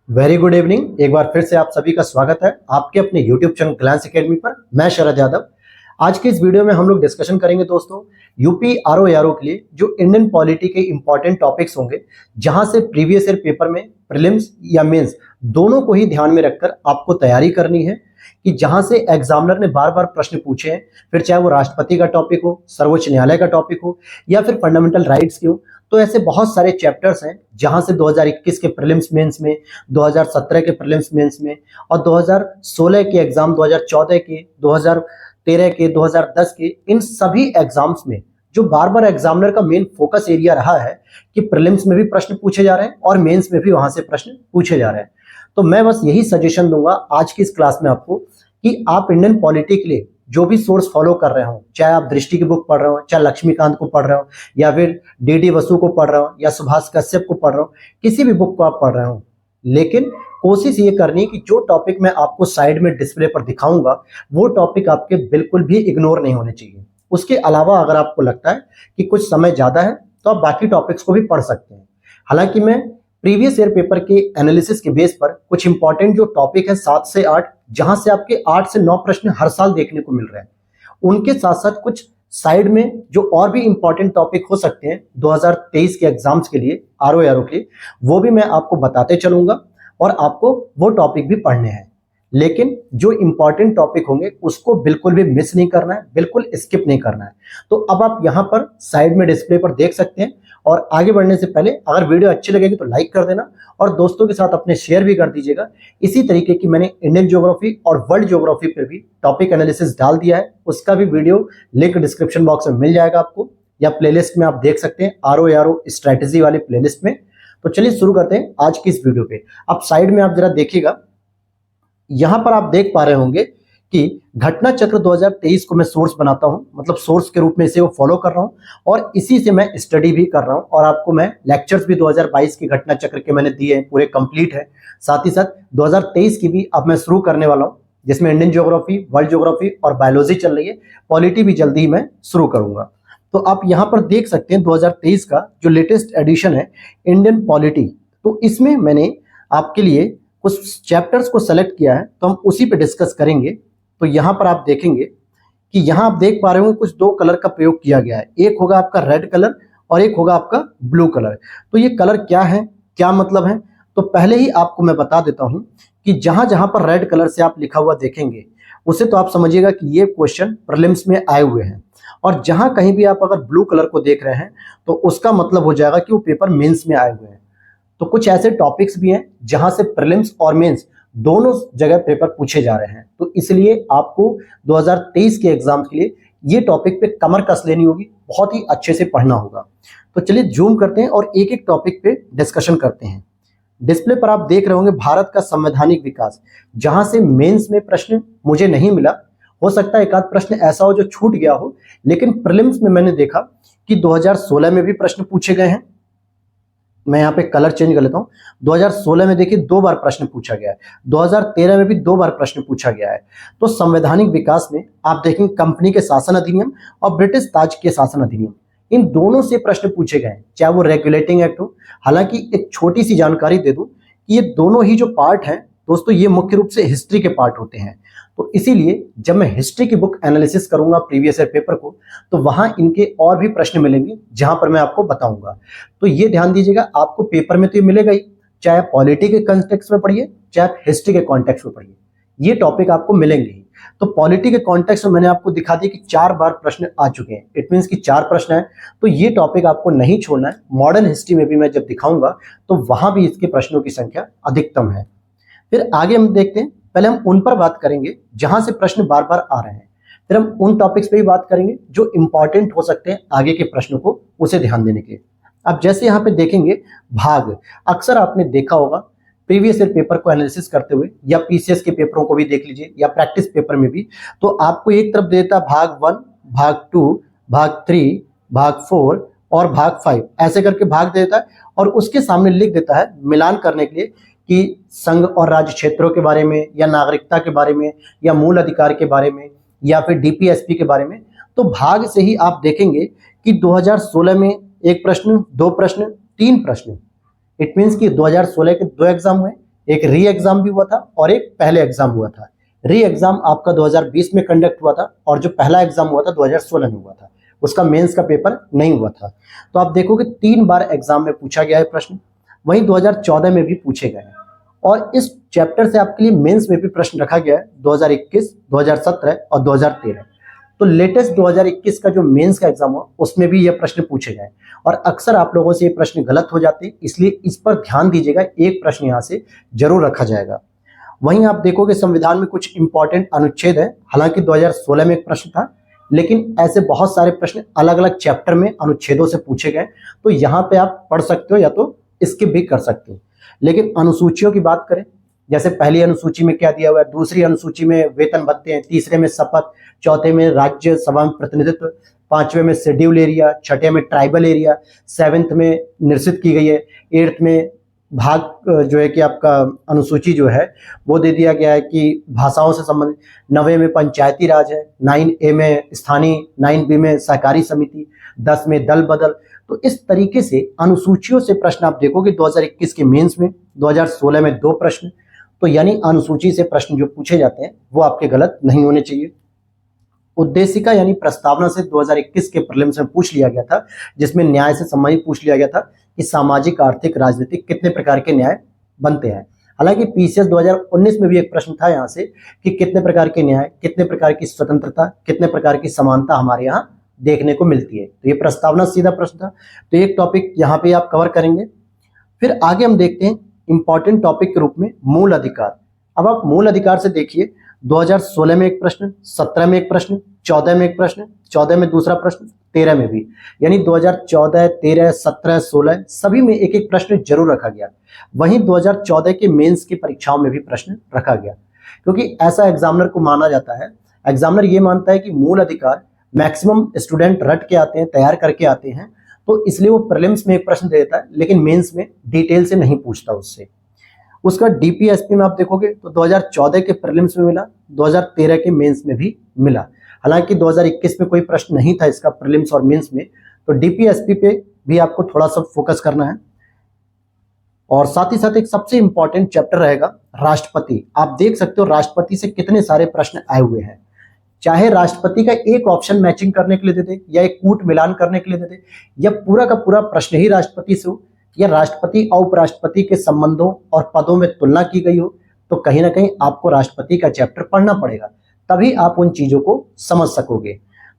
Very good evening. एक बार फिर से आप सभी का स्वागत है आपके अपने यूट्यूब चैनल ग्लैंस एकेडमी पर। मैं शरद यादव। आज की इस वीडियो में हम लोग डिस्कशन करेंगे दोस्तों यूपी आरओ के लिए जो इंडियन पॉलिटी के इंपॉर्टेंट टॉपिक्स होंगे, जहां से प्रीवियस ईयर पेपर में प्रीलिम्स या मेंस दोनों को ही ध्यान में रखकर आपको तैयारी करनी है कि जहां से एग्जामिनर ने बार बार प्रश्न पूछे हैं, फिर चाहे वो राष्ट्रपति का टॉपिक हो, सर्वोच्च न्यायालय का टॉपिक हो या फिर फंडामेंटल राइट्स की हो। तो ऐसे बहुत सारे चैप्टर्स हैं जहां से 2021 के प्रीलिम्स मेंस में, 2017 के प्रीलिम्स मेंस में और 2016 के एग्जाम, 2014 के, 2013 के, 2010 के, इन सभी एग्जाम्स में जो बार बार एग्जामिनर का मेन फोकस एरिया रहा है कि प्रीलिम्स में भी प्रश्न पूछे जा रहे हैं और मेंस में भी वहां से प्रश्न पूछे जा रहे हैं। तो मैं बस यही सजेशन दूंगा आज की इस क्लास में आपको कि आप इंडियन पॉलिटी के लिए जो भी सोर्स फॉलो कर रहे हो, चाहे आप दृष्टि की बुक पढ़ रहे हो, चाहे लक्ष्मीकांत को पढ़ रहे हो या फिर डीडी बसु को पढ़ रहे हो या सुभाष कश्यप को पढ़ रहे हो, किसी भी बुक को आप पढ़ रहे हो, लेकिन कोशिश ये करनी है कि जो टॉपिक मैं आपको साइड में डिस्प्ले पर दिखाऊंगा वो टॉपिक आपके बिल्कुल भी इग्नोर नहीं होने चाहिए। उसके अलावा अगर आपको लगता है कि कुछ समय ज्यादा है तो आप बाकी टॉपिक्स को भी पढ़ सकते हैं। हालांकि मैं प्रीवियस ईयर पेपर के एनालिसिस के बेस पर कुछ इंपॉर्टेंट जो टॉपिक है 7 से 8, जहां से आपके 8 से 9 प्रश्न हर साल देखने को मिल रहे हैं, उनके साथ साथ कुछ साइड में जो और भी इंपॉर्टेंट टॉपिक हो सकते हैं 2023 के एग्जाम्स के लिए, आरओ के लिए, वो भी मैं आपको बताते चलूंगा और आपको वो टॉपिक भी पढ़ने हैं। लेकिन जो इंपॉर्टेंट टॉपिक होंगे उसको बिल्कुल भी मिस नहीं करना है, बिल्कुल स्किप नहीं करना है। तो अब आप यहाँ पर साइड में डिस्प्ले पर देख सकते हैं। और आगे बढ़ने से पहले अगर वीडियो अच्छी लगेगी तो लाइक कर देना और दोस्तों के साथ अपने शेयर भी कर दीजिएगा। इसी तरीके की मैंने इंडियन ज्योग्राफी और वर्ल्ड ज्योग्राफी पर भी टॉपिक एनालिसिस डाल दिया है, उसका भी वीडियो लिंक डिस्क्रिप्शन बॉक्स में मिल जाएगा आपको, या प्लेलिस्ट में आप देख सकते हैं आरओ स्ट्रेटेजी वाले प्लेलिस्ट में। तो चलिए शुरू करते हैं आज की इस वीडियो पे। अब साइड में आप जरा देखिएगा, यहां पर आप देख पा रहे होंगे कि घटना चक्र 2023 को मैं सोर्स बनाता हूं, मतलब सोर्स के रूप में इसे वो फॉलो कर रहा हूं और इसी से मैं स्टडी भी कर रहा हूं। और आपको मैं लेक्चर्स भी 2022 के घटना चक्र के मैंने दिए हैं, पूरे कंप्लीट है। साथ ही साथ 2023 की भी अब मैं शुरू करने वाला हूं, जिसमें इंडियन ज्योग्राफी, वर्ल्ड ज्योग्राफी और बायोलॉजी चल रही है। पॉलिटी भी जल्दी ही मैं शुरू करूंगा। तो आप यहाँ पर देख सकते हैं 2023 का जो लेटेस्ट एडिशन है इंडियन पॉलिटी, तो इसमें मैंने आपके लिए कुछ चैप्टर्स को सेलेक्ट किया है, तो हम उसी पे डिस्कस करेंगे। तो यहाँ पर आप देखेंगे कि यहाँ आप देख पा रहे होंगे कुछ दो कलर का प्रयोग किया गया है, एक होगा आपका रेड कलर और एक होगा आपका ब्लू कलर। तो ये कलर क्या है, क्या मतलब है, तो पहले ही आपको मैं बता देता हूं कि जहां जहां पर रेड कलर से आप लिखा हुआ देखेंगे उसे तो आप समझिएगा कि ये क्वेश्चन प्रीलिम्स में आए हुए हैं, और जहां कहीं भी आप अगर ब्लू कलर को देख रहे हैं तो उसका मतलब हो जाएगा कि वो पेपर मेंस में आए हुए हैं। तो कुछ ऐसे टॉपिक्स भी हैं जहां से प्रीलिम्स और मेंस दोनों जगह पेपर पूछे जा रहे हैं, तो इसलिए आपको 2023 के एग्जाम के लिए ये टॉपिक पे कमर कस लेनी होगी, बहुत ही अच्छे से पढ़ना होगा। तो चलिए जूम करते हैं और एक एक टॉपिक पे डिस्कशन करते हैं। डिस्प्ले पर आप देख रहे होंगे भारत का संवैधानिक विकास, जहां से मेंस में प्रश्न मुझे नहीं मिला, हो सकता है एक आध प्रश्न ऐसा हो जो छूट गया हो, लेकिन प्रीलिम्स में मैंने देखा कि 2016 में भी प्रश्न पूछे गए हैं। मैं यहाँ पे कलर चेंज कर लेता हूँ। 2016 में देखिए 2 बार प्रश्न पूछा गया है, 2013 में भी 2 बार प्रश्न पूछा गया है। तो संवैधानिक विकास में आप देखेंगे कंपनी के शासन अधिनियम और ब्रिटिश ताज के शासन अधिनियम, इन दोनों से प्रश्न पूछे गए हैं, चाहे वो रेगुलेटिंग एक्ट हो। हालांकि एक छोटी सी जानकारी दे दूं कि ये दोनों ही जो पार्ट हैं दोस्तों, ये मुख्य रूप से हिस्ट्री के पार्ट होते हैं। तो इसीलिए जब मैं हिस्ट्री की बुक एनालिसिस करूंगा प्रीवियस ईयर पेपर को, तो वहां इनके और भी प्रश्न मिलेंगे जहां पर मैं आपको बताऊंगा। तो ये ध्यान दीजिएगा, आपको पेपर में तो ये मिलेगा ही, चाहे आप पॉलिटी के कॉन्टेक्स्ट में पढ़िए चाहे आप हिस्ट्री के कॉन्टेक्स्ट में पढ़िए, ये टॉपिक आपको मिलेंगे ही। तो पॉलिटी के कॉन्टेक्स्ट में मैंने आपको दिखा दिया कि 4 बार प्रश्न आ चुके हैं, इट मीन्स कि 4 प्रश्न है, तो ये टॉपिक आपको नहीं छोड़ना है। मॉडर्न हिस्ट्री में भी मैं जब दिखाऊंगा तो वहां भी इसके प्रश्नों की संख्या अधिकतम है। फिर आगे हम देखते हैं, पहले हम उन पर बात करेंगे जहां से प्रश्न बार बार आ रहे हैं, फिर हम उन टॉपिक्स पे भी बात करेंगे जो इंपॉर्टेंट हो सकते हैं आगे के प्रश्नों को, उसे ध्यान देने के लिए। अब जैसे यहाँ पे देखेंगे भाग, अक्सर आपने देखा होगा प्रीवियस ईयर पेपर को एनालिसिस करते हुए, या पीसीएस के पेपरों को भी देख लीजिए या प्रैक्टिस पेपर में भी, तो आपको एक तरफ देता भाग 1, भाग 2, भाग 3, भाग 4 और भाग 5, ऐसे करके भाग देता है, और उसके सामने लिख देता है मिलान करने के लिए कि संघ और राज्य क्षेत्रों के बारे में, या नागरिकता के बारे में, या मूल अधिकार के बारे में, या फिर डीपीएसपी के बारे में। तो भाग से ही आप देखेंगे कि 2016 में 1 प्रश्न, 2 प्रश्न, 3 प्रश्न, इट मीन्स कि 2016 के 2 एग्जाम हुए, एक री एग्जाम भी हुआ था और एक पहले एग्जाम हुआ था। री एग्जाम आपका 2020 में कंडक्ट हुआ था और जो पहला एग्जाम हुआ था 2016 में हुआ था, उसका मेंस का पेपर नहीं हुआ था। तो आप देखोगे 3 बार एग्जाम में पूछा गया है प्रश्न, वहीं 2014 में भी पूछे गए हैं और इस चैप्टर से आपके लिए मेंस में भी प्रश्न रखा गया है 2021, 2017 और 2013। तो लेटेस्ट 2021 का जो मेंस का एग्जाम हुआ उसमें भी ये प्रश्न पूछे गए और अक्सर आप लोगों से ये प्रश्न गलत हो जाते हैं, इसलिए इस पर ध्यान दीजिएगा, एक प्रश्न यहाँ से जरूर रखा जाएगा। वहीं आप देखोगे संविधान में कुछ इंपॉर्टेंट अनुच्छेद है, हालांकि 2016 में एक प्रश्न था, लेकिन ऐसे बहुत सारे प्रश्न अलग अलग चैप्टर में अनुच्छेदों से पूछे गए, तो यहाँ पे आप पढ़ सकते हो या तो स्किप भी कर सकते हो। लेकिन अनुसूचियों की बात करें, जैसे पहली अनुसूची में क्या दिया हुआ है, दूसरी अनुसूची में वेतन भत्ते हैं, तीसरे में शपथ, चौथे में राज्यसभा में प्रतिनिधित्व, पांचवें में शेड्यूल एरिया, छठे में ट्राइबल एरिया, सेवेंथ में निश्चित की गई है, एट्थ में भाग जो है कि आपका अनुसूची जो है वो दे दिया गया है कि भाषाओं से संबंधित, 9वें में पंचायती राज है, 9A में स्थानीय, 9B में सहकारी समिति, 10 में दल बदल। तो इस तरीके से अनुसूचियों से प्रश्न आप देखोगे 2021 के मेंस में, 2016 में 2 प्रश्न, तो यानी अनुसूची से प्रश्न जो पूछे जाते हैं वो आपके गलत नहीं होने चाहिए। उद्देशिका यानी प्रस्तावना से 2021 के प्रीलिम्स में पूछ लिया गया था, जिसमें न्याय से संबंधित पूछ लिया गया था कि सामाजिक, आर्थिक, राजनीतिक कितने प्रकार के न्याय बनते हैं। हालांकि पीसीएस 2019 में भी एक प्रश्न था यहाँ से कि कितने प्रकार के न्याय, कितने प्रकार की स्वतंत्रता, कितने प्रकार की समानता हमारे यहाँ देखने को मिलती है। तो ये प्रस्तावना सीधा प्रश्न था, तो एक टॉपिक यहाँ पे आप कवर करेंगे। फिर आगे हम देखते हैं इंपॉर्टेंट टॉपिक के रूप में मूल अधिकार। अब आप मूल अधिकार से देखिए, 2016 में एक प्रश्न, 17 में एक प्रश्न, 14 में एक प्रश्न, 14 में दूसरा प्रश्न, 13 में भी, यानी 2014, 13, 17, 16 सभी में एक एक प्रश्न जरूर रखा गया। वहीं 2014 के मेंस की परीक्षाओं में भी प्रश्न रखा गया, क्योंकि ऐसा एग्जामिनर को माना जाता है, एग्जामिनर ये मानता है कि मूल अधिकार मैक्सिमम स्टूडेंट रट के आते हैं, तैयार करके आते हैं, तो इसलिए वो प्रीलिम्स में एक प्रश्न दे देता है, लेकिन मेंस में डिटेल से नहीं पूछता उससे। उसका डीपीएसपी में आप देखोगे तो 2014 के प्रीलिम्स में मिला, 2013 के मेंस में भी मिला। हालांकि 2021 में कोई प्रश्न नहीं था इसका प्रीलिम्स और मेंस में, तो डीपीएसपी पे भी आपको थोड़ा सा फोकस करना है। और साथ ही साथ एक सबसे इंपॉर्टेंट चैप्टर रहेगा राष्ट्रपति। आप देख सकते हो राष्ट्रपति से कितने सारे प्रश्न आए हुए हैं, चाहे राष्ट्रपति का एक ऑप्शन मैचिंग करने के लिए देते या एक कूट मिलान करने के लिए देते, या पूरा का पूरा प्रश्न ही राष्ट्रपति से हो, या राष्ट्रपति और उपराष्ट्रपति के संबंधों और पदों में तुलना की गई हो, तो कहीं ना कहीं आपको राष्ट्रपति का चैप्टर पढ़ना पड़ेगा, तभी आप उन चीजों को समझ सकोगे।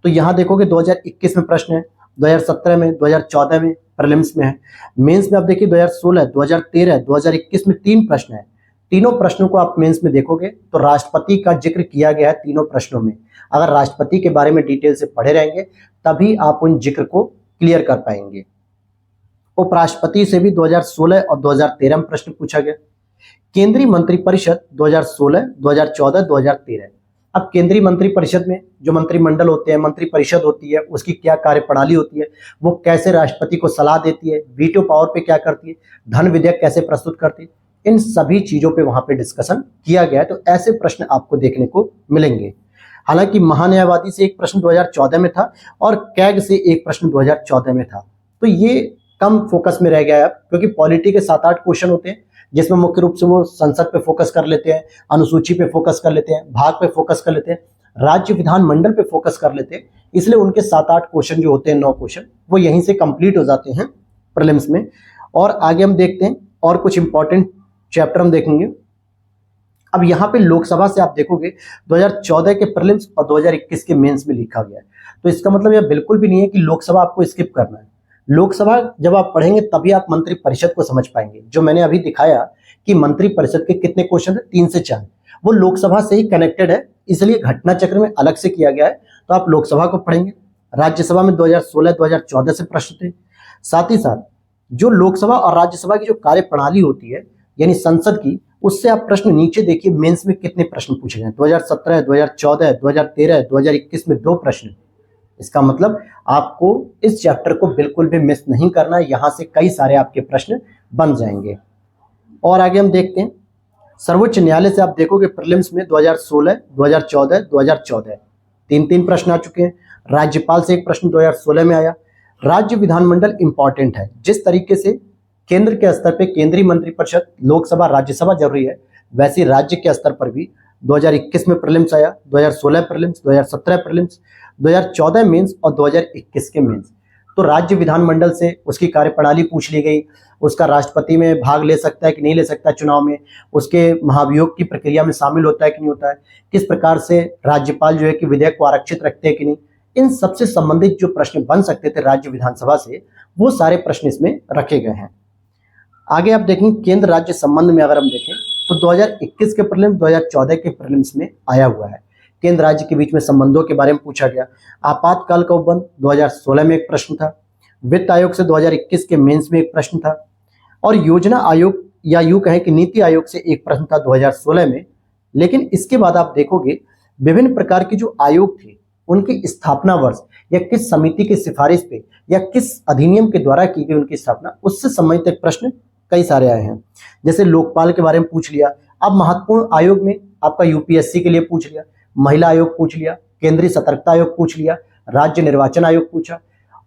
तो यहाँ देखोगे 2021 में प्रश्न है, 2017 में, 2014 में प्रीलिम्स में है, मेंस में आप देखिए 2016, 2013, 2021 में 3 प्रश्न है। तीनों प्रश्नों को आप मेंस में देखोगे तो राष्ट्रपति का जिक्र किया गया है तीनों प्रश्नों में। अगर राष्ट्रपति के बारे में डिटेल से पढ़े रहेंगे तभी आप उन जिक्र को क्लियर कर पाएंगे। उपराष्ट्रपति से भी 2016 और 2013 में प्रश्न पूछा गया। केंद्रीय मंत्रिपरिषद 2016, 2014, 2013। अब केंद्रीय मंत्रिपरिषद में जो मंत्रिमंडल होते हैं, मंत्रिपरिषद होती है, उसकी क्या कार्यप्रणाली होती है, वो कैसे राष्ट्रपति को सलाह देती है, वीटो पावर पे क्या करती है, धन विधेयक कैसे प्रस्तुत करती है, इन सभी चीजों पे वहां पे डिस्कशन किया गया है। तो ऐसे प्रश्न आपको देखने को मिलेंगे। हालांकि महान्यायवादी से एक प्रश्न 2014 में था और कैग से एक प्रश्न 2014 में था, तो ये कम फोकस में रह गया है, क्योंकि पॉलिटी के 7-8 क्वेश्चन होते हैं जिसमें मुख्य रूप से वो संसद पे फोकस कर लेते हैं, अनुसूची पे फोकस कर लेते हैं, भाग पे फोकस कर लेते हैं, राज्य विधानमंडल पे फोकस कर लेते हैं, इसलिए उनके 7-8 क्वेश्चन जो होते हैं, 9 क्वेश्चन, वो यहीं से कंप्लीट हो जाते हैं प्रीलिम्स में। और आगे हम देखते हैं और कुछ इंपॉर्टेंट चैप्टर हम देखेंगे। अब यहाँ पे लोकसभा से आप देखोगे 2014 के प्रीलिम्स और 2021 के मेंस में लिखा गया है, तो इसका मतलब यह बिल्कुल भी नहीं है कि लोकसभा आपको स्किप करना है। लोकसभा जब आप पढ़ेंगे तभी आप मंत्रिपरिषद को समझ पाएंगे। जो मैंने अभी दिखाया कि मंत्रिपरिषद के कितने क्वेश्चन है, 3 से 4, वो लोकसभा से ही कनेक्टेड है, इसलिए घटना चक्र में अलग से किया गया है, तो आप लोकसभा को पढ़ेंगे। राज्यसभा में 2016, 2014 से प्रश्न थे। साथ ही साथ जो लोकसभा और राज्यसभा की जो कार्यप्रणाली होती है, यानी संसद की, उससे आप प्रश्न नीचे देखिए मेंस में कितने प्रश्न पूछे गए। 2017, 2014, 2013, 2021 में 2 प्रश्न। इसका मतलब आपको इस चैप्टर को बिल्कुल भी मिस नहीं करना है, यहाँ से कई सारे आपके प्रश्न बन जाएंगे। और आगे हम देखते हैं सर्वोच्च न्यायालय से आप देखोगे प्रीलिम्स में 2016, 2014, 2014 3 प्रश्न आ चुके हैं। राज्यपाल से एक प्रश्न 2016 में आया। राज्य विधानमंडल इंपॉर्टेंट है, जिस तरीके से केंद्र के स्तर पे केंद्रीय मंत्रिपरिषद, लोकसभा, राज्यसभा जरूरी है, वैसे राज्य के स्तर पर भी 2021 में प्रीलिम्स आया, 2016 प्रीलिम्स, 2017 प्रीलिम्स, 2014 मेंस और 2021 के मेंस। तो राज्य विधानमंडल से उसकी कार्यप्रणाली पूछ ली गई, उसका राष्ट्रपति में भाग ले सकता है कि नहीं ले सकता है चुनाव में, उसके महाभियोग की प्रक्रिया में शामिल होता है कि नहीं होता है, किस प्रकार से राज्यपाल जो है कि विधेयक को आरक्षित रखते हैं कि नहीं, इन सबसे संबंधित जो प्रश्न बन सकते थे राज्य विधानसभा से, वो सारे प्रश्न इसमें रखे गए हैं। आगे आप देखें केंद्र राज्य संबंध में अगर हम देखें तो 2021 के प्रीलिम्स, 2014 के प्रीलिम्स में आया हुआ है। केंद्र राज्य के बीच में संबंधों के बारे में पूछा गया। आपातकाल का उपबंध 2016 में एक प्रश्न था, वित्त आयोग से 2021 के मेंस में एक प्रश्न था, और योजना आयोग या यूं कहें कि नीति आयोग से एक प्रश्न था 2016 में। लेकिन इसके बाद आप देखोगे विभिन्न प्रकार के जो आयोग थे उनकी स्थापना वर्ष या किस समिति की सिफारिश पे या किस अधिनियम के द्वारा की गई उनकी स्थापना, उससे संबंधित प्रश्न कई सारे आए हैं। जैसे लोकपाल के बारे में पूछ लिया। अब महत्वपूर्ण आयोग में आपका यूपीएससी के लिए पूछ लिया, महिला आयोग पूछ लिया, केंद्रीय सतर्कता आयोग पूछ लिया, राज्य निर्वाचन आयोग पूछा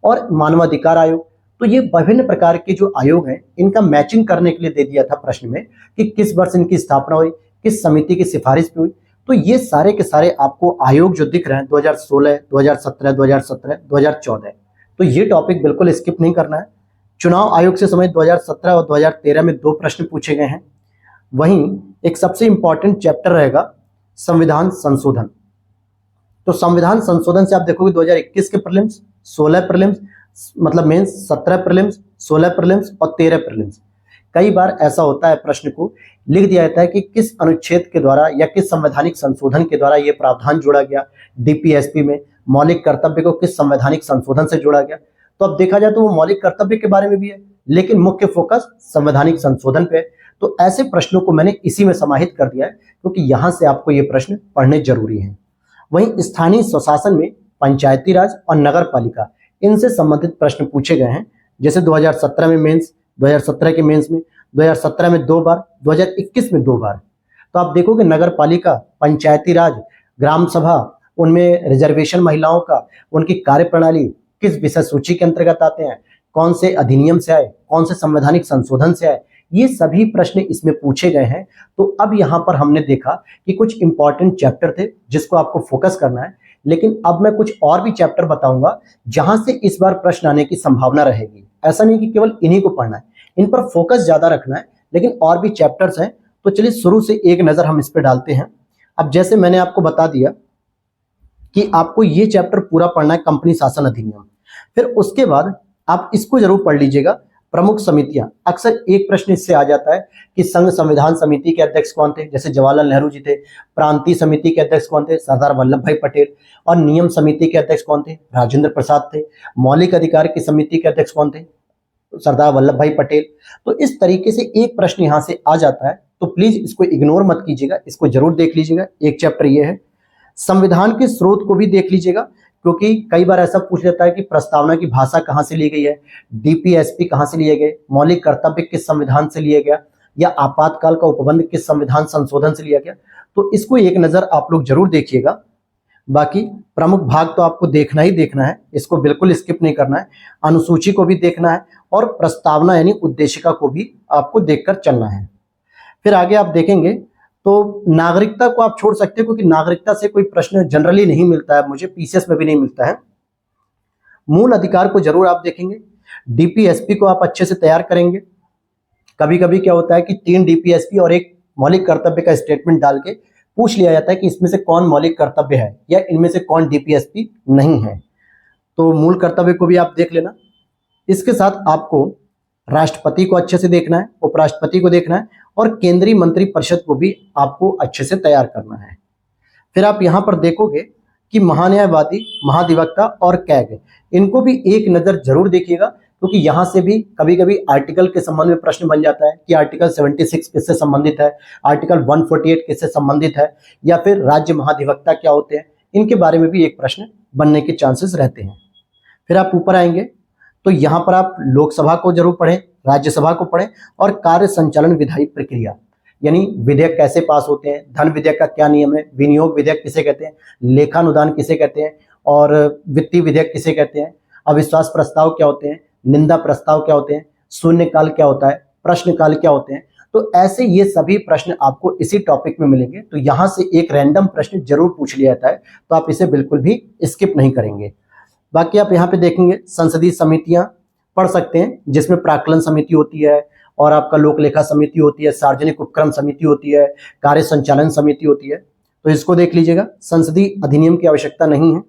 और मानवाधिकार आयोग। तो ये विभिन्न प्रकार के जो आयोग हैं इनका मैचिंग करने के लिए दे दिया था प्रश्न में कि किस वर्ष इनकी स्थापना हुई, किस समिति की सिफारिश पे हुई। तो ये सारे के सारे आपको आयोग जो दिख रहे हैं 2016, 2017, 2017, 2014, तो ये टॉपिक बिल्कुल स्किप नहीं करना है। चुनाव आयोग से संबंधित 2017 और 2013 में 2 प्रश्न पूछे गए हैं। वहीं एक सबसे इंपॉर्टेंट चैप्टर रहेगा संविधान संशोधन। तो संविधान संशोधन से आप देखोगे 2021 के प्रीलिम्स, 16 प्रीलिम्स मतलब मेंस, 17 प्रीलिम्स, 16 प्रीलिम्स और 13 प्रीलिम्स। कई बार ऐसा होता है प्रश्न को लिख दिया जाता है कि किस अनुच्छेद के द्वारा या किस संवैधानिक संशोधन के द्वारा ये प्रावधान जोड़ा गया, डीपीएसपी में मौलिक कर्तव्य को किस संवैधानिक संशोधन से जोड़ा गया। तो अब देखा जाए तो वो मौलिक कर्तव्य के बारे में भी है, लेकिन मुख्य फोकस संवैधानिक संशोधन पे है। तो ऐसे प्रश्नों को मैंने इसी में समाहित कर दिया है क्योंकि यहां से आपको ये प्रश्न पढ़ने जरूरी हैं। वहीं स्थानीय स्वशासन में पंचायती राज और नगर पालिका, इनसे संबंधित प्रश्न पूछे गए हैं। जैसे 2017 में मेंस, 2017 के मेंस में, 2017 में 2 बार, 2021 में 2 बार। तो आप देखोगे नगर पालिका, पंचायती राज, ग्राम सभा, उनमें रिजर्वेशन महिलाओं का, उनकी कार्यप्रणाली किस विषय सूची के अंतर्गत आते हैं, कौन से अधिनियम से आए, कौन से संवैधानिक संशोधन से आए, ये सभी प्रश्न इसमें पूछे गए हैं। तो अब यहाँ पर हमने देखा कि कुछ इंपॉर्टेंट चैप्टर थे जिसको आपको फोकस करना है, लेकिन अब मैं कुछ और भी चैप्टर बताऊंगा जहां से इस बार प्रश्न आने की संभावना रहेगी। ऐसा नहीं कि केवल इन्हीं को पढ़ना है, इन पर फोकस ज्यादा रखना है, लेकिन और भी चैप्टर्स हैं। तो चलिए शुरू से एक नजर हम इस पर डालते हैं। अब जैसे मैंने आपको बता दिया कि आपको ये चैप्टर पूरा पढ़ना है, कंपनी शासन अधिनियम। फिर उसके बाद आप इसको जरूर पढ़ लीजिएगा, प्रमुख समितियां। अक्सर एक प्रश्न इससे आ जाता है कि संघ संविधान समिति के अध्यक्ष कौन थे, जैसे जवाहरलाल नेहरू जी थे। प्रांतीय समिति के अध्यक्ष कौन थे, सरदार वल्लभ भाई पटेल। और नियम समिति के अध्यक्ष कौन थे, राजेंद्र प्रसाद थे। मौलिक अधिकार की समिति के अध्यक्ष कौन थे, सरदार वल्लभ भाई पटेल। तो इस तरीके से एक प्रश्न यहां से आ जाता है, तो प्लीज इसको इग्नोर मत कीजिएगा, इसको जरूर देख लीजिएगा। एक चैप्टर ये है। संविधान के स्रोत को भी देख लीजिएगा, क्योंकि कई बार ऐसा पूछ लेता है कि प्रस्तावना की भाषा कहां से ली गई है, डीपीएसपी कहां से लिए गए, मौलिक कर्तव्य किस संविधान से लिया गया, या आपातकाल का उपबंध किस संविधान संशोधन से लिया गया। तो इसको एक नजर आप लोग जरूर देखिएगा। बाकी प्रमुख भाग तो आपको देखना ही देखना है, इसको बिल्कुल स्किप नहीं करना है। अनुसूची को भी देखना है और प्रस्तावना यानी उद्देशिका को भी आपको देखकर चलना है। फिर आगे आप देखेंगे तो नागरिकता को आप छोड़ सकते हो, क्योंकि नागरिकता से कोई प्रश्न जनरली नहीं मिलता है, मुझे पीसीएस में भी नहीं मिलता है। मूल अधिकार को जरूर आप देखेंगे। डीपीएसपी को आप अच्छे से तैयार करेंगे। कभी कभी क्या होता है कि 3 डीपीएसपी और एक मौलिक कर्तव्य का स्टेटमेंट डाल के पूछ लिया जाता है कि इसमें से कौन मौलिक कर्तव्य है या इनमें से कौन डीपीएसपी नहीं है। तो मूल कर्तव्य को भी आप देख लेना। इसके साथ आपको राष्ट्रपति को अच्छे से देखना है, उपराष्ट्रपति को देखना है और केंद्रीय मंत्रिपरिषद को भी आपको अच्छे से तैयार करना है। फिर आप यहां पर देखोगे कि महान्यायवादी, महाधिवक्ता और कैग, इनको भी एक नजर जरूर देखिएगा, क्योंकि यहां से भी कभी कभी आर्टिकल के संबंध में प्रश्न बन जाता है कि आर्टिकल 76 किससे संबंधित है, आर्टिकल 148 किससे संबंधित है, या फिर राज्य महाधिवक्ता क्या होते हैं, इनके बारे में भी एक प्रश्न बनने के चांसेस रहते हैं। फिर आप ऊपर आएंगे तो यहाँ पर आप लोकसभा को जरूर पढ़ें, राज्यसभा को पढ़ें और कार्य संचालन विधायी प्रक्रिया, यानी विधेयक कैसे पास होते हैं, धन विधेयक का क्या नियम है, विनियोग विधेयक किसे कहते हैं, लेखानुदान किसे कहते हैं और वित्तीय विधेयक किसे कहते हैं, अविश्वास प्रस्ताव क्या होते हैं, निंदा प्रस्ताव क्या होते हैं, शून्यकाल क्या होता है, प्रश्नकाल क्या होते हैं। तो ऐसे ये सभी प्रश्न आपको इसी टॉपिक में मिलेंगे। तो यहां से एक रैंडम प्रश्न जरूर पूछ लिया जाता है, तो आप इसे बिल्कुल भी स्किप नहीं करेंगे। बाकी आप यहाँ पे देखेंगे संसदीय समितियां पढ़ सकते हैं, जिसमें प्राक्कलन समिति होती है और आपका लोक लेखा समिति होती है, सार्वजनिक उपक्रम समिति होती है, कार्य संचालन समिति होती है। तो इसको देख लीजिएगा। संसदीय अधिनियम की आवश्यकता नहीं है।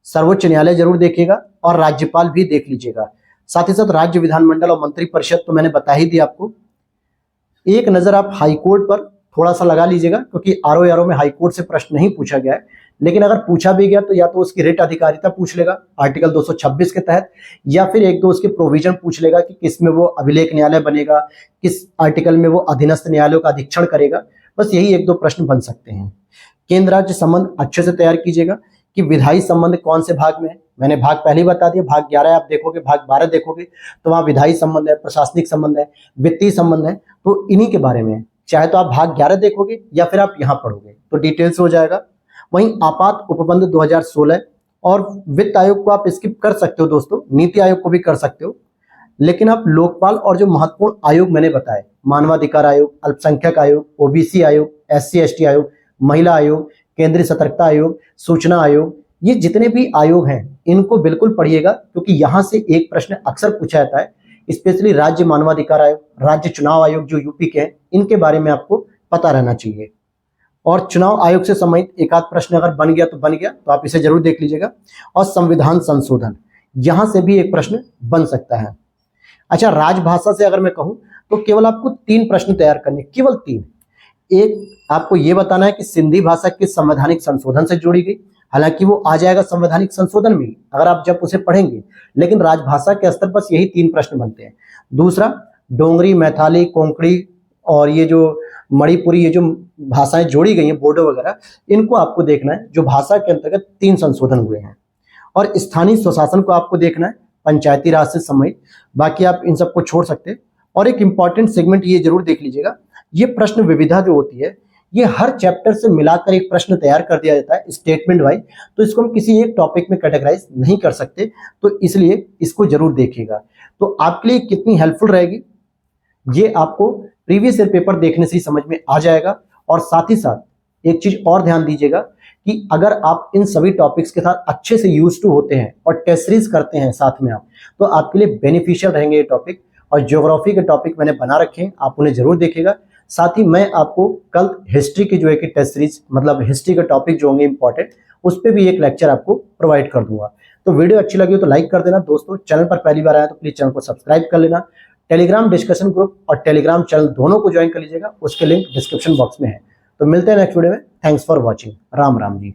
सर्वोच्च न्यायालय जरूर देखिएगा और राज्यपाल भी देख लीजिएगा। साथ ही साथ राज्य विधानमंडल और मंत्रिपरिषद तो मैंने बता ही दिया आपको। एक नजर आप हाईकोर्ट पर थोड़ा सा लगा लीजिएगा, क्योंकि आरओ में हाईकोर्ट से प्रश्न नहीं पूछा गया है, लेकिन अगर पूछा भी गया तो या तो उसकी रिट अधिकारिता पूछ लेगा आर्टिकल 226 के तहत, या फिर एक दो उसके प्रोविजन पूछ लेगा कि किस में वो अभिलेख न्यायालय बनेगा, किस आर्टिकल में वो अधीनस्थ न्यायालयों का अधीक्षण करेगा। बस यही एक दो प्रश्न बन सकते हैं। केंद्र राज्य संबंध अच्छे से तैयार कीजिएगा कि विधायी संबंध कौन से भाग में है। मैंने भाग पहले ही बता दिया, भाग 11 आप देखोगे, भाग 12 देखोगे तो वहां विधायी संबंध है, प्रशासनिक संबंध है, वित्तीय संबंध है। तो इन्हीं के बारे में चाहे तो आप भाग 11 देखोगे या फिर आप यहाँ पढ़ोगे तो डिटेल्स हो जाएगा। वहीं आपात उपबंध 2016 और वित्त आयोग को आप स्किप कर सकते हो दोस्तों, नीति आयोग को भी कर सकते हो, लेकिन आप लोकपाल और जो महत्वपूर्ण आयोग मैंने बताए, मानवाधिकार आयोग, अल्पसंख्यक आयोग, ओबीसी आयोग, SC/ST आयोग, महिला आयोग, केंद्रीय सतर्कता आयोग, सूचना आयोग, ये जितने भी आयोग हैं इनको बिल्कुल पढ़िएगा, क्योंकि यहां से एक प्रश्न अक्सर पूछा जाता है। स्पेशली राज्य मानवाधिकार आयोग, राज्य चुनाव आयोग जो यूपी के हैं, इनके बारे में आपको पता रहना चाहिए। और चुनाव आयोग से संबंधित एक आध प्रश्न अगर बन गया तो बन गया, तो आप इसे जरूर देख लीजिएगा। और संविधान संशोधन, यहां से भी एक प्रश्न बन सकता है। अच्छा, राजभाषा से अगर मैं कहूं तो केवल आपको 3 प्रश्न तैयार करने, केवल 3। एक, आपको यह बताना है कि सिंधी भाषा किस संवैधानिक संशोधन से जोड़ी गई। हालांकि वो आ जाएगा संवैधानिक संशोधन में अगर आप जब उसे पढ़ेंगे, लेकिन राजभाषा के स्तर पर यही 3 प्रश्न बनते हैं। दूसरा, डोंगरी, मैथाली, कोंकणी और ये जो मणिपुरी, ये जो भाषाएं जोड़ी गई हैं, बोडो वगैरह, इनको आपको देखना है, जो भाषा के अंतर्गत 3 संशोधन हुए हैं। और स्थानीय स्वशासन को आपको देखना है, पंचायती राज से संबंधित। बाकी आप इन सबको छोड़ सकते हैं। और एक इंपॉर्टेंट सेगमेंट ये जरूर देख लीजिएगा, ये प्रश्न विविधा जो होती है, ये हर चैप्टर से मिलाकर एक प्रश्न तैयार कर दिया जाता है स्टेटमेंट वाइज। तो इसको हम किसी एक टॉपिक में कैटेगराइज नहीं कर सकते, तो इसलिए इसको जरूर देखिएगा। तो आपके लिए कितनी हेल्पफुल रहेगी ये आपको प्रीवियस ईयर पेपर देखने से ही समझ में आ जाएगा। और साथ ही साथ एक चीज और ध्यान दीजिएगा कि अगर आप इन सभी टॉपिक्स के साथ अच्छे से यूज टू होते हैं और टेस्ट सीरीज करते हैं साथ में आप, तो आपके लिए बेनिफिशियल रहेंगे ये टॉपिक। और ज्योग्राफी के टॉपिक मैंने बना रखे हैं, आप उन्हें जरूर देखिएगा। साथ ही मैं आपको कल हिस्ट्री की जो है कि टेस्ट सीरीज, मतलब हिस्ट्री के टॉपिक जो होंगे इंपॉर्टेंट, उस पर भी एक लेक्चर आपको प्रोवाइड कर दूंगा। तो वीडियो अच्छी लगी हो तो लाइक कर देना दोस्तों। चैनल पर पहली बार आया तो प्लीज चैनल को सब्सक्राइब कर लेना। टेलीग्राम डिस्कशन ग्रुप और टेलीग्राम चैनल दोनों को ज्वाइन कर लीजिएगा, उसके लिंक डिस्क्रिप्शन बॉक्स में है। तो मिलते हैं नेक्स्ट वीडियो में। Thanks for watching. Ram Ram ji.